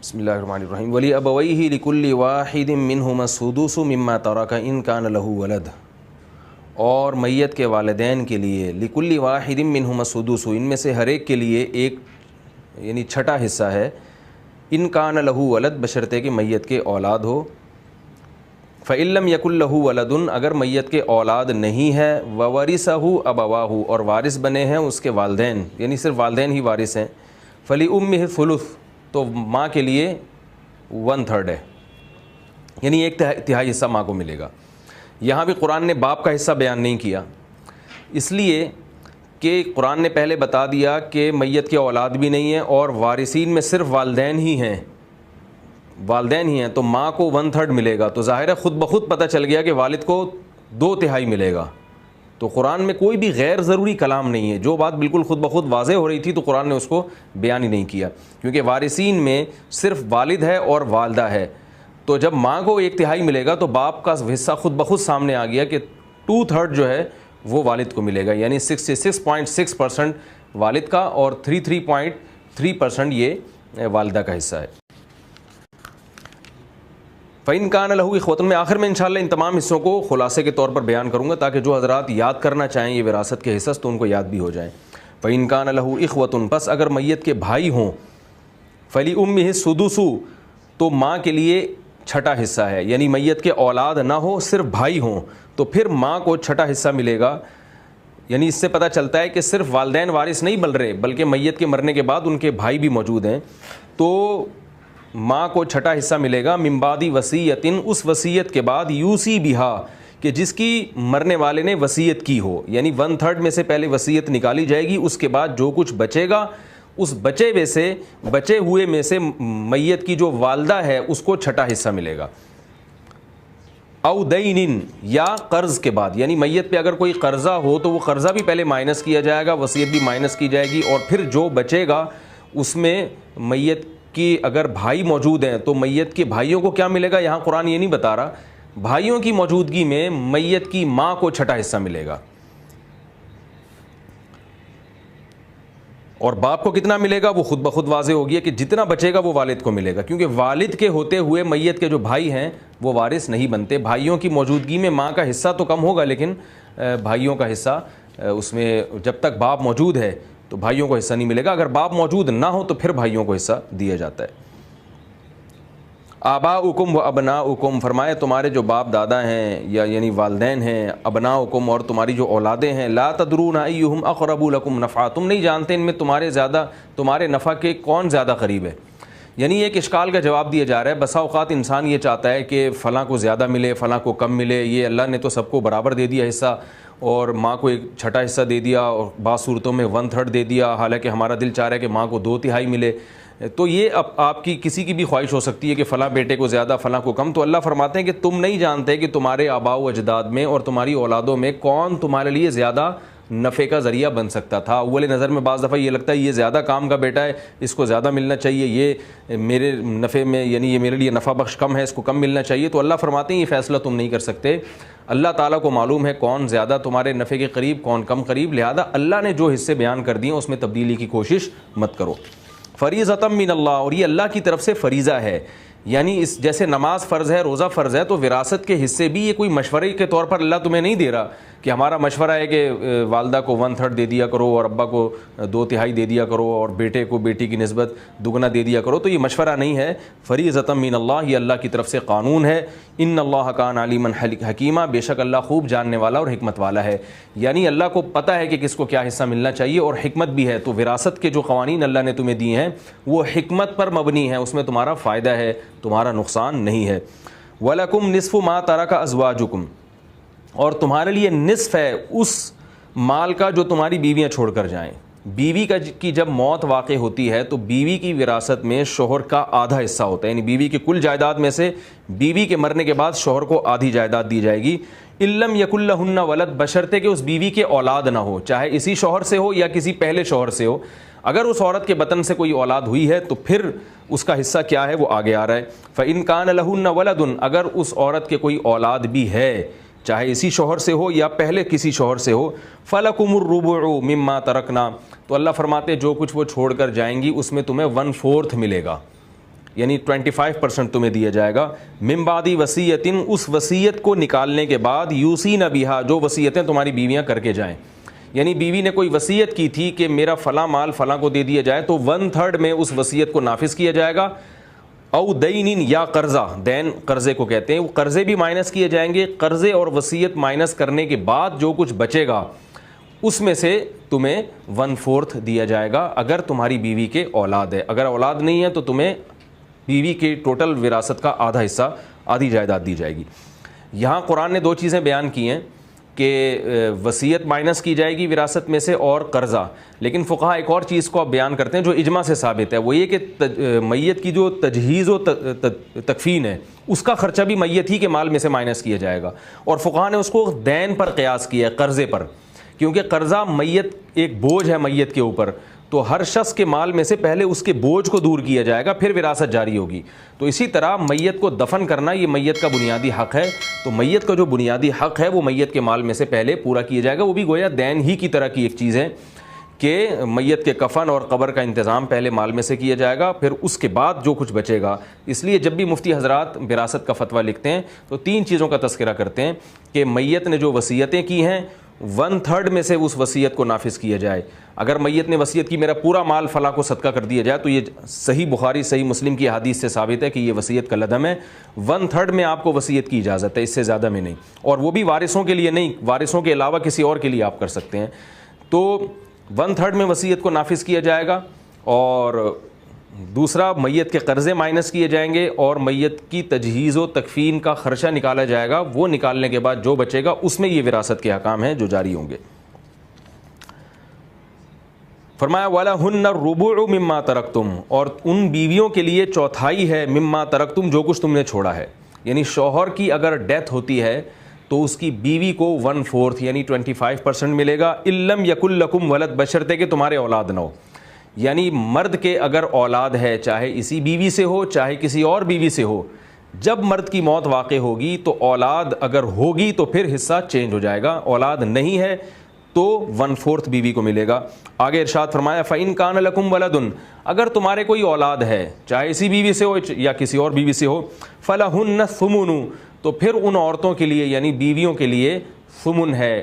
بسم اللہ الرحمن الرحیم ولی ابویہ لکل واحد منہما السدس مما ترک ان کان لہ ولد، اور میت کے والدین کے لیے لکل واحد منہما السدس، ان میں سے ہر ایک کے لیے ایک یعنی چھٹا حصہ ہے، ان کان لہ ولد بشرطے کہ میت کے اولاد ہو، فإن لم یکن لہ ولد، اگر میت کے اولاد نہیں ہے، وورثہ ابواہ، اور وارث بنے ہیں اس کے والدین، یعنی صرف والدین ہی وارث ہیں، فلأمہ الثلث، تو ماں کے لیے 1/3 ہے، یعنی ایک تہائی حصہ ماں کو ملے گا۔ یہاں بھی قرآن نے باپ کا حصہ بیان نہیں کیا، اس لیے کہ قرآن نے پہلے بتا دیا کہ میت کے اولاد بھی نہیں ہیں اور وارثین میں صرف والدین ہی ہیں، تو ماں کو 1/3 ملے گا، تو ظاہر ہے خود بخود پتہ چل گیا کہ والد کو 2/3 ملے گا۔ تو قرآن میں کوئی بھی غیر ضروری کلام نہیں ہے، جو بات بالکل خود بخود واضح ہو رہی تھی تو قرآن نے اس کو بیان ہی نہیں کیا، کیونکہ وارثین میں صرف والد ہے اور والدہ ہے، تو جب ماں کو 1/3 ملے گا تو باپ کا حصہ خود بخود سامنے آ گیا کہ 2/3 جو ہے وہ والد کو ملے گا، یعنی 66.6% والد کا اور 33.3% یہ والدہ کا حصہ ہے۔ فَإِن كَانَ لَهُ إِخْوَةٌ، میں آخر میں انشاءاللہ ان تمام حصوں کو خلاصے کے طور پر بیان کروں گا تاکہ جو حضرات یاد کرنا چاہیں یہ وراثت کے حصص تو ان کو یاد بھی ہو جائیں۔ فَإِن كَانَ لَهُ إِخْوَةٌ، پس اگر میت کے بھائی ہوں، فَلِأُمِّهِ السُّدُسُ، تو ماں کے لیے چھٹا حصہ ہے، یعنی میت کے اولاد نہ ہو صرف بھائی ہوں تو پھر ماں کو چھٹا حصہ ملے گا، یعنی اس سے پتہ چلتا ہے کہ صرف والدین وارث نہیں بن رہے بلکہ میت کے مرنے کے بعد ان کے بھائی بھی موجود ہیں، تو ماں کو چھٹا حصہ ملے گا، من بعد وصیت، اس وصیت کے بعد، یوسی بہا، کہ جس کی مرنے والے نے وصیت کی ہو، یعنی 1/3 میں سے پہلے وصیت نکالی جائے گی، اس کے بعد جو کچھ بچے گا اس بچے ہوئے میں سے میت کی جو والدہ ہے اس کو چھٹا حصہ ملے گا۔ او دین، یا قرض کے بعد، یعنی میت پہ اگر کوئی قرضہ ہو تو وہ قرضہ بھی پہلے مائنس کیا جائے گا، وصیت بھی مائنس کی جائے گی، اور پھر جو بچے گا اس میں میت کی اگر بھائی موجود ہیں تو میت کے بھائیوں کو کیا ملے گا، یہاں قرآن یہ نہیں بتا رہا، بھائیوں کی موجودگی میں میت کی ماں کو چھٹا حصہ ملے گا، اور باپ کو کتنا ملے گا وہ خود بخود واضح ہو گیا کہ جتنا بچے گا وہ والد کو ملے گا، کیونکہ والد کے ہوتے ہوئے میت کے جو بھائی ہیں وہ وارث نہیں بنتے، بھائیوں کی موجودگی میں ماں کا حصہ تو کم ہوگا لیکن بھائیوں کا حصہ اس میں جب تک باپ موجود ہے تو بھائیوں کو حصہ نہیں ملے گا، اگر باپ موجود نہ ہو تو پھر بھائیوں کو حصہ دیا جاتا ہے۔ آباؤکم و ابناؤکم، فرمایا تمہارے جو باپ دادا ہیں یا یعنی والدین ہیں، ابناؤکم، اور تمہاری جو اولادیں ہیں، لا تدرون ایہم اقرب لکم نفعا، تم نہیں جانتے ان میں تمہارے نفع کے کون زیادہ قریب ہے، یعنی ایک اشکال کا جواب دیا جا رہا ہے۔ بسا اوقات انسان یہ چاہتا ہے کہ فلاں کو زیادہ ملے فلاں کو کم ملے، یہ اللہ نے تو سب کو برابر دے دیا حصہ اور ماں کو ایک چھٹا حصہ دے دیا، اور بعض صورتوں میں 1/3 دے دیا، حالانکہ ہمارا دل چاہ رہا ہے کہ ماں کو 2/3 ملے، تو یہ آپ کی کسی کی بھی خواہش ہو سکتی ہے کہ فلاں بیٹے کو زیادہ فلاں کو کم، تو اللہ فرماتے ہیں کہ تم نہیں جانتے کہ تمہارے آباء و اجداد میں اور تمہاری اولادوں میں کون تمہارے لیے زیادہ نفع کا ذریعہ بن سکتا تھا۔ اول نظر میں بعض دفعہ یہ لگتا ہے یہ زیادہ کام کا بیٹا ہے، اس کو زیادہ ملنا چاہیے، یہ میرے نفع میں یعنی یہ میرے لیے نفع بخش کم ہے، اس کو کم ملنا چاہیے، تو اللہ فرماتے ہیں یہ فیصلہ تم نہیں کر سکتے، اللہ تعالیٰ کو معلوم ہے کون زیادہ تمہارے نفع کے قریب کون کم قریب، لہذا اللہ نے جو حصے بیان کر دیے اس میں تبدیلی کی کوشش مت کرو۔ فریضۃ من اللہ، اور یہ اللہ کی طرف سے فریضہ ہے، یعنی اس جیسے نماز فرض ہے، روزہ فرض ہے، تو وراثت کے حصے بھی یہ کوئی مشورے کے طور پر اللہ تمہیں نہیں دے رہا کہ ہمارا مشورہ ہے کہ والدہ کو 1/3 دے دیا کرو اور ابا کو 2/3 دے دیا کرو اور بیٹے کو بیٹی کی نسبت دگنا دے دیا کرو، تو یہ مشورہ نہیں ہے، فریضۃ من اللہ، یہ اللہ کی طرف سے قانون ہے۔ ان اللہ کان علیما حکیما، بے شک اللہ خوب جاننے والا اور حکمت والا ہے، یعنی اللہ کو پتہ ہے کہ کس کو کیا حصہ ملنا چاہیے اور حکمت بھی ہے، تو وراثت کے جو قوانین اللہ نے تمہیں دیے ہیں وہ حکمت پر مبنی ہیں، اس میں تمہارا فائدہ ہے، تمہارا نقصان نہیں ہے۔ وَلَكُمْ نِصْفُ مَا تَرَكَ أَزْوَاجُكُمْ، اور تمہارے لیے نصف ہے اس مال کا جو تمہاری بیویاں چھوڑ کر جائیں، بیوی کی جب موت واقع ہوتی ہے تو بیوی کی وراثت میں شوہر کا آدھا حصہ ہوتا ہے، یعنی بیوی کی کل جائیداد میں سے بیوی کے مرنے کے بعد شوہر کو آدھی جائیداد دی جائے گی، اِلَّمْ يَكُنْ لَهُنَّ وَلَدٌ، بشرطے کہ اس بیوی کے اولاد نہ ہو، چاہے اسی شوہر سے ہو یا کسی پہلے شوہر سے ہو، اگر اس عورت کے بطن سے کوئی اولاد ہوئی ہے تو پھر اس کا حصہ کیا ہے وہ آگے آ رہا ہے۔ فَإِنْ كَانَ لَهُنَّ وَلَدٌ، اگر اس عورت کے کوئی اولاد بھی ہے چاہے اسی شوہر سے ہو یا پہلے کسی شوہر سے ہو، فَلَكُمُ الرُّبُعُ مِمَّا تَرَكْنَا، تو اللہ فرماتے جو کچھ وہ چھوڑ کر جائیں گی اس میں تمہیں 1/4 ملے گا، یعنی 25% تمہیں دیا جائے گا. من بعد وصیت، اس وصیت کو نکالنے کے بعد، یوسین بہا، جو وصیتیں تمہاری بیویاں کر کے جائیں. یعنی بیوی نے کوئی وصیت کی تھی کہ میرا فلاں مال فلاں کو دے دیا جائے، تو 1/3 میں اس وصیت کو نافذ کیا جائے گا. او دین، یا قرضہ، دین قرضے کو کہتے ہیں، وہ قرضے بھی مائنس کیے جائیں گے. قرضے اور وصیت مائنس کرنے کے بعد جو کچھ بچے گا اس میں سے تمہیں 1/4 دیا جائے گا اگر تمہاری بیوی کے اولاد ہے. اگر اولاد نہیں ہے تو تمہیں بیوی کے ٹوٹل وراثت کا آدھا حصہ، آدھی جائیداد دی جائے گی. یہاں قرآن نے 2 چیزیں بیان کی ہیں کہ وصیت مائنس کی جائے گی وراثت میں سے اور قرضہ. لیکن فقہا ایک اور چیز کو اب بیان کرتے ہیں جو اجماع سے ثابت ہے، وہ یہ کہ میت کی جو تجہیز و تکفین ہے اس کا خرچہ بھی میت ہی کے مال میں سے مائنس کیا جائے گا. اور فقہا نے اس کو دین پر قیاس کیا ہے، قرضے پر، کیونکہ قرضہ میت ایک بوجھ ہے میت کے اوپر، تو ہر شخص کے مال میں سے پہلے اس کے بوجھ کو دور کیا جائے گا، پھر وراثت جاری ہوگی. تو اسی طرح میت کو دفن کرنا یہ میت کا بنیادی حق ہے، تو میت کا جو بنیادی حق ہے وہ میت کے مال میں سے پہلے پورا کیا جائے گا. وہ بھی گویا دین ہی کی طرح کی ایک چیز ہے کہ میت کے کفن اور قبر کا انتظام پہلے مال میں سے کیا جائے گا، پھر اس کے بعد جو کچھ بچے گا. اس لیے جب بھی مفتی حضرات وراثت کا فتویٰ لکھتے ہیں تو 3 چیزوں کا تذکرہ کرتے ہیں کہ میت نے جو وصیتیں کی ہیں 1/3 میں سے اس وصیت کو نافذ کیا جائے. اگر میت نے وصیت کی میرا پورا مال فلاں کو صدقہ کر دیا جائے تو یہ صحیح بخاری صحیح مسلم کی حدیث سے ثابت ہے کہ یہ وصیت کا لدم ہے. 1/3 میں آپ کو وصیت کی اجازت ہے، اس سے زیادہ میں نہیں، اور وہ بھی وارثوں کے لیے نہیں، وارثوں کے علاوہ کسی اور کے لیے آپ کر سکتے ہیں. تو 1/3 میں وصیت کو نافذ کیا جائے گا. اور دوسرا، میت کے قرضے مائنس کیے جائیں گے اور میت کی تجہیز و تکفین کا خرچہ نکالا جائے گا. وہ نکالنے کے بعد جو بچے گا اس میں یہ وراثت کے احکام ہیں جو جاری ہوں گے. فرمایا وَلَهُنَّ الرُّبُعُ مِمَّا تَرَكْتُمْ، اور ان بیویوں کے لیے چوتھائی ہے مما ترکتم، جو کچھ تم نے چھوڑا ہے. یعنی شوہر کی اگر ڈیتھ ہوتی ہے تو اس کی بیوی کو 1/4 یعنی 25% ملے گا. اِلَّمْ يَكُنْ لَكُمْ وَلَدْ، بشرطے کہ تمہارے اولاد نہ ہو. یعنی مرد کے اگر اولاد ہے، چاہے اسی بیوی سے ہو چاہے کسی اور بیوی سے ہو، جب مرد کی موت واقع ہوگی تو اولاد اگر ہوگی تو پھر حصہ چینج ہو جائے گا. اولاد نہیں ہے تو 1/4 بیوی کو ملے گا. آگے ارشاد فرمایا فَإِن كَانَ لَكُمْ وَلَدٌ، اگر تمہارے کوئی اولاد ہے چاہے اسی بیوی سے ہو یا کسی اور بیوی سے ہو، فَلَهُنَّ الثُّمُنُ، تو پھر ان عورتوں کے لیے یعنی بیویوں کے لیے ثمن ہے،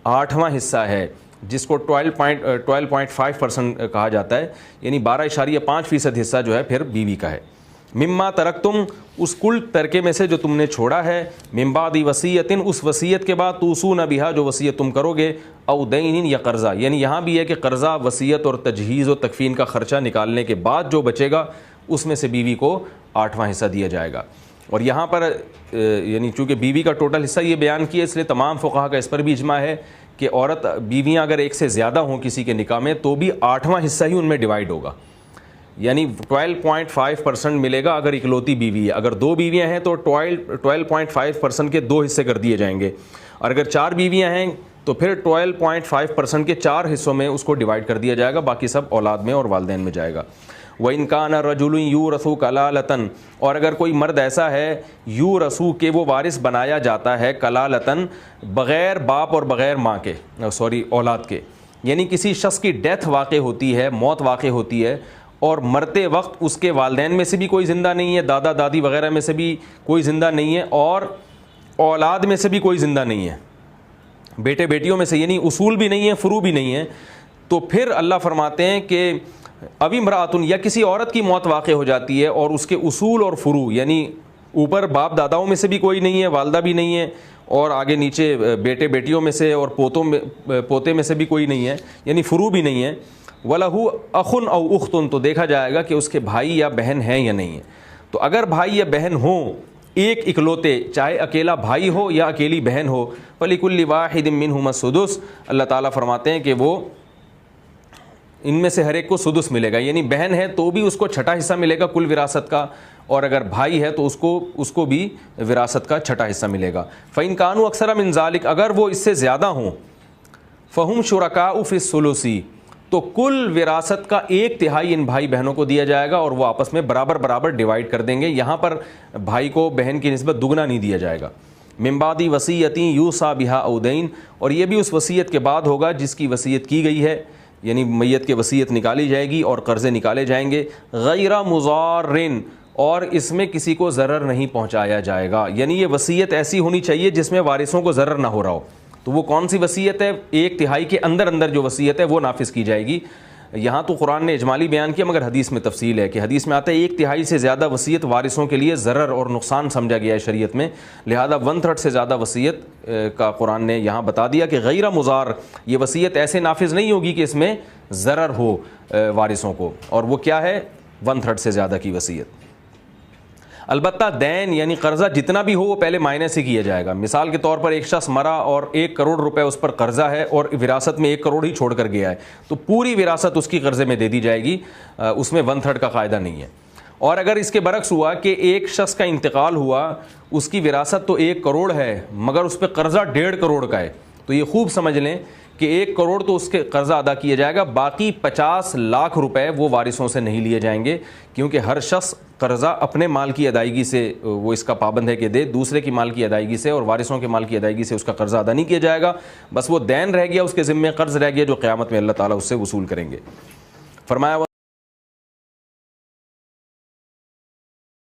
8واں حصہ ہے، جس کو 12.5% کہا جاتا ہے، یعنی 12.5% حصہ جو ہے پھر بیوی کا ہے. مما ترکتم، اس کل ترکے میں سے جو تم نے چھوڑا ہے، من بعد وصیت، اس وصیت کے بعد، توصون بہا، جو وصیت تم کرو گے، او دین، یا قرضہ. یعنی یہاں بھی ہے کہ قرضہ، وصیت اور تجہیز و تکفین کا خرچہ نکالنے کے بعد جو بچے گا اس میں سے بیوی کو 8واں حصہ دیا جائے گا. اور یہاں پر یعنی چونکہ بیوی کا ٹوٹل حصہ یہ بیان کیا، اس لیے تمام فقہا کا اس پر بھی اجماع ہے کہ عورت بیویاں اگر ایک سے زیادہ ہوں کسی کے نکاح میں تو بھی 8واں حصہ ہی ان میں ڈیوائیڈ ہوگا. یعنی 12.5% ملے گا اگر اکلوتی بیوی ہے. اگر 2 بیویاں ہیں تو 12.5% کے 2 حصے کر دیے جائیں گے، اور اگر 4 بیویاں ہیں تو پھر 12.5% کے 4 حصوں میں اس کو ڈیوائیڈ کر دیا جائے گا، باقی سب اولاد میں اور والدین میں جائے گا. وَإِن كَانَ رَجُلٌ يُورَثُ كَلَالَةً، اور اگر کوئی مرد ایسا ہے یورث کہ وہ وارث بنایا جاتا ہے، کلالتاً، بغیر باپ اور بغیر ماں کے، اولاد کے. یعنی کسی شخص کی ڈیتھ واقع ہوتی ہے، موت واقع ہوتی ہے، اور مرتے وقت اس کے والدین میں سے بھی کوئی زندہ نہیں ہے، دادا دادی وغیرہ میں سے بھی کوئی زندہ نہیں ہے، اور اولاد میں سے بھی کوئی زندہ نہیں ہے، بیٹے بیٹیوں میں سے، یعنی اصول بھی نہیں ہے، فروع بھی نہیں ہے. تو پھر اللہ فرماتے ہیں کہ اب امراتن، یا کسی عورت کی موت واقع ہو جاتی ہے اور اس کے اصول اور فروع، یعنی اوپر باپ داداؤں میں سے بھی کوئی نہیں ہے، والدہ بھی نہیں ہے، اور آگے نیچے بیٹے بیٹیوں میں سے اور پوتے میں سے بھی کوئی نہیں ہے، یعنی فروع بھی نہیں ہے. وَلَهُ أَخٌ أَوْ أُخْتٌ، تو دیکھا جائے گا کہ اس کے بھائی یا بہن ہیں یا نہیں ہے. تو اگر بھائی یا بہن ہوں ایک اکلوتے، چاہے اکیلا بھائی ہو یا اکیلی بہن ہو، فَلِكُلِّ وَاحِدٍ مِّنْهُمَا السُّدُسُ، اللہ تعالیٰ فرماتے ہیں کہ وہ ان میں سے ہر ایک کو سدس ملے گا. یعنی بہن ہے تو بھی اس کو 6واں حصہ ملے گا کل وراثت کا، اور اگر بھائی ہے تو اس کو بھی وراثت کا 6واں حصہ ملے گا. فَإِن كَانُوا أَكْثَرَ مِن ذَلِكَ، اگر وہ اس سے زیادہ ہوں، فَهُمْ شُرَكَاءُ فِي الثُّلُثِ، تو کل وراثت کا 1/3 ان بھائی بہنوں کو دیا جائے گا، اور وہ آپس میں برابر ڈیوائیڈ کر دیں گے. یہاں پر بھائی کو بہن کی نسبت دگنا نہیں دیا جائے گا. من بعد وصیۃ یوصی بہا او دین، اور یہ بھی اس وصیت کے بعد ہوگا جس کی وصیت کی گئی ہے، یعنی میت کے وصیت نکالی جائے گی اور قرضے نکالے جائیں گے. غیر مضارن، اور اس میں کسی کو ضرر نہیں پہنچایا جائے گا. یعنی یہ وصیت ایسی ہونی چاہیے جس میں وارثوں کو ضرر نہ ہو رہا ہو. تو وہ کون سی وصیت ہے؟ 1/3 کے اندر جو وصیت ہے وہ نافذ کی جائے گی. یہاں تو قرآن نے اجمالی بیان کیا، مگر حدیث میں تفصیل ہے کہ حدیث میں آتا ہے 1/3 سے زیادہ وصیت وارثوں کے لیے ضرر اور نقصان سمجھا گیا ہے شریعت میں، لہذا 1/3 سے زیادہ وصیت کا قرآن نے یہاں بتا دیا کہ غیر مضار، یہ وصیت ایسے نافذ نہیں ہوگی کہ اس میں ضرر ہو وارثوں کو. اور وہ کیا ہے؟ 1/3 سے زیادہ کی وصیت. البتہ دین یعنی قرضہ جتنا بھی ہو وہ پہلے معائنے سے کیا جائے گا. مثال کے طور پر ایک شخص مرا اور 1 کروڑ روپے اس پر قرضہ ہے اور وراثت میں 1 کروڑ ہی چھوڑ کر گیا ہے، تو پوری وراثت اس کی قرضے میں دے دی جائے گی، اس میں 1/3 کا قاعدہ نہیں ہے. اور اگر اس کے برعکس ہوا کہ ایک شخص کا انتقال ہوا، اس کی وراثت تو 1 کروڑ ہے مگر اس پہ قرضہ 1.5 کروڑ کا ہے، تو یہ خوب سمجھ لیں کہ 1 کروڑ تو اس کے قرضہ ادا کیا جائے گا، باقی 50 لاکھ روپے وہ وارثوں سے نہیں لیے جائیں گے، کیونکہ ہر شخص قرضہ اپنے مال کی ادائیگی سے وہ اس کا پابند ہے کہ دے، دوسرے کی مال کی ادائیگی سے اور وارثوں کے مال کی ادائیگی سے اس کا قرضہ ادا نہیں کیا جائے گا. بس وہ دین رہ گیا، اس کے ذمے قرض رہ گیا جو قیامت میں اللہ تعالیٰ اس سے وصول کریں گے. فرمایا